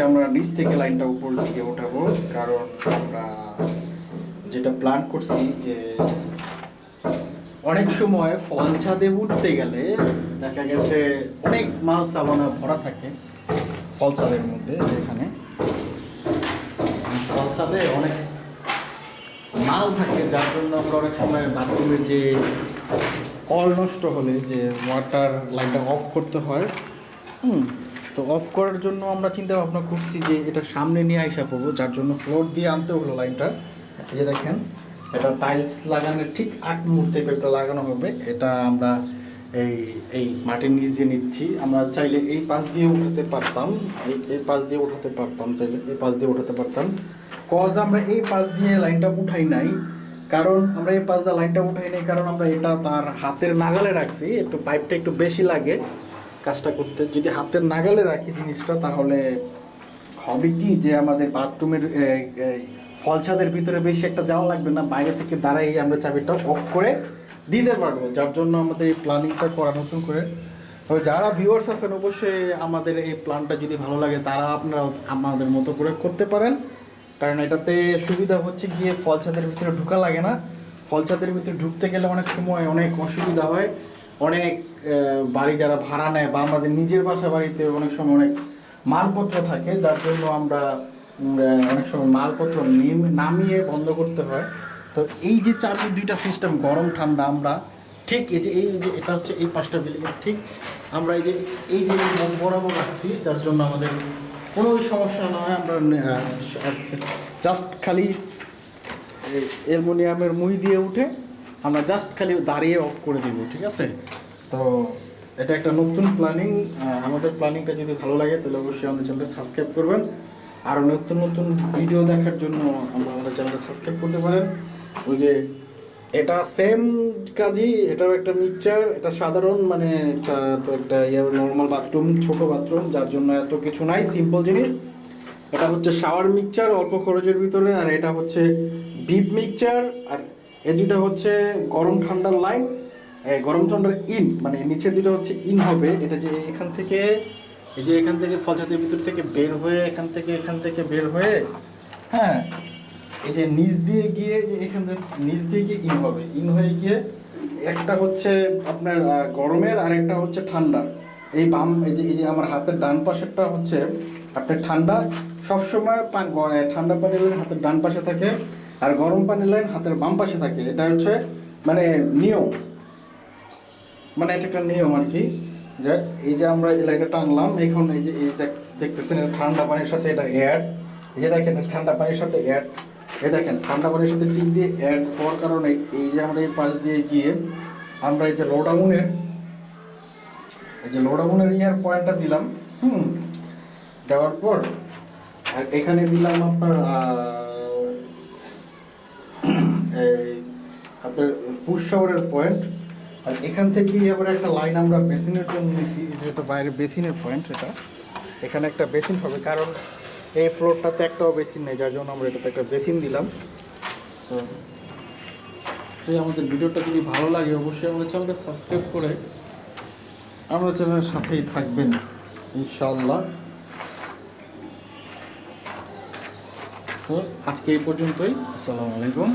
আমরা নিচ থেকে লাইনটা উপর দিকে উঠাবো, কারণ আমরা যেটা প্ল্যান করছি যে অনেক সময় ফল ছাদে উঠতে গেলে দেখা গেছে অনেক মাল সাবানা ভরা থাকে ফল ছাদের মধ্যে। যেখানে ফল ছাদে অনেক মাল থাকে, যার জন্য আমরা অনেক সময় বাথরুমের যে কল নষ্ট হলে যে ওয়াটার লাইনটা অফ করতে হয়, তো অফ করার জন্য আমরা চিন্তা ভাবনা করছি যে এটা সামনে নিয়ে আইসা পড়বো, যার জন্য ফ্লোর দিয়ে আনতে হলো লাইনটা। এই যে দেখেন, এটা টাইলস লাগানোর ঠিক আগ মুহূর্তে পেপটা লাগানো হবে। এটা আমরা এই মাটির নিচ দিয়ে নিচ্ছি। আমরা চাইলে এই পাশ দিয়ে উঠাতে পারতাম, এই পাশ দিয়ে উঠাতে পারতাম, চাইলে এই পাশ দিয়ে উঠাতে পারতাম। কজ আমরা এই পাশ দিয়ে লাইনটা উঠাই নাই, কারণ আমরা এই পাশ দিয়ে লাইনটা উঠাই নাই কারণ আমরা এটা তার হাতের নাগালে রাখছি। একটু পাইপটা একটু বেশি লাগে কাজটা করতে। যদি হাতের নাগালে রাখি জিনিসটা, তাহলে হবে কি যে আমাদের বাথরুমের ফল ছাদের ভিতরে বেশি একটা যাওয়া লাগবে না, বাইরে থেকে দাঁড়াই আমরা চাবিটা অফ করে দিতে পারবো। যার জন্য আমাদের এই প্ল্যানিংটা করা নতুন করে। তবে যারা ভিউয়ার্স আছেন, অবশ্যই আমাদের এই প্ল্যানটা যদি ভালো লাগে তারা আপনারা আমাদের মতো করে করতে পারেন, কারণ এটাতে সুবিধা হচ্ছে গিয়ে ফল ছাদের ভিতরে ঢোকা লাগে না। ফল ছাদের ভিতরে ঢুকতে গেলে অনেক সময় অনেক অসুবিধা হয়। অনেক বাড়ি যারা ভাড়া নেয় বা আমাদের নিজের বাসা বাড়িতে অনেক সময় অনেক মালপত্র থাকে, যার জন্য আমরা অনেক সময় মালপত্র নামিয়ে বন্ধ করতে হয়। তো এই যে চাবির দুইটা সিস্টেম, গরম ঠান্ডা, আমরা ঠিক এই যে এটা হচ্ছে এই পাঁচটা বিল্ডিংয়ের ঠিক আমরা এই যে বরাবর রাখছি, যার জন্য আমাদের কোনো সমস্যা না হয়। আমরা জাস্ট খালি অ্যালুমিনিয়ামের মুই দিয়ে উঠে আমরা জাস্ট খালি দাঁড়িয়ে অফ করে দিব, ঠিক আছে? তো এটা একটা নতুন প্ল্যানিং। আমাদের প্ল্যানিংটা যদি ভালো লাগে তাহলে অবশ্যই আমাদের চ্যানেলটা সাবস্ক্রাইব করবেন। আরও নতুন নতুন ভিডিও দেখার জন্য আমাদের চ্যানেলটা সাবস্ক্রাইব করতে পারেন। ওই যে এটা সেম কাজই, এটাও একটা মিক্সচার। এটা সাধারণ মানে একটা নর্মাল বাথরুম, ছোট বাথরুম, যার জন্য এত কিছু নাই, সিম্পল জিনিস। এটা হচ্ছে শাওয়ার মিক্সচার অল্প খরচের ভিতরে, আর এটা হচ্ছে বিপ মিক্সচার, আর এই দুটো হচ্ছে গরম ঠান্ডার লাইন, গরম ঠান্ডার ইন, মানে নিচের দুটো হচ্ছে ইন হবে। এটা যে এখান থেকে এখান থেকে ফল ছাদের ভিতর থেকে বের হয়ে এখান থেকে বের হয়ে, হ্যাঁ, এই যে নিচ দিয়ে গিয়ে যে এখান থেকে নিচ দিয়ে গিয়ে ইন হবে। ইন হয়ে গিয়ে একটা হচ্ছে আপনার গরমের, আর একটা হচ্ছে ঠান্ডার। এই যে আমার হাতের ডান পাশেরটা হচ্ছে আপনার ঠান্ডা। সবসময় ঠান্ডা পানির লাইন হাতের ডান পাশে থাকে, আর গরম পানির লাইন হাতের বাম পাশে থাকে। এটা হচ্ছে মানে নিয়ম, মানে এটা একটা নিয়ম আর কি। যে এই যে আমরা এই লাইনটা টানলাম, এখন এই যে দেখতেছেন এটা ঠান্ডা পানির সাথে এটা অ্যাড। এই যে দেখেন ঠান্ডা পানির সাথে অ্যাড, এই দেখেন ঠান্ডা পানির সাথে টিক দিয়ে অ্যাড হওয়ার কারণে এই যে আমরা এই পাশ দিয়ে গিয়ে আমরা এই যে লোডাউনের ইয়ার পয়েন্টটা দিলাম, দেওয়ার পর আর এখানে দিলাম আপনার আপনার পুশ শাওয়ারের পয়েন্ট। আর এখান থেকেই আবার একটা লাইন আমরা বেসিনের জন্য নিয়েছি, যেটা বাইরে বেসিনের পয়েন্ট। এটা এখানে একটা বেসিন হবে, কারণ এই ফ্লোরটাতে একটাও বেসিন নেই, যার জন্য আমরা এটাতে একটা বেসিন দিলাম। তো আমাদের ভিডিওটা যদি ভালো লাগে অবশ্যই আমাদের চ্যানেলটা সাবস্ক্রাইব করে আমাদের চ্যানেলের সাথেই থাকবেন ইনশাআল্লাহ। তো আজকে এই পর্যন্তই। আসসালামু আলাইকুম।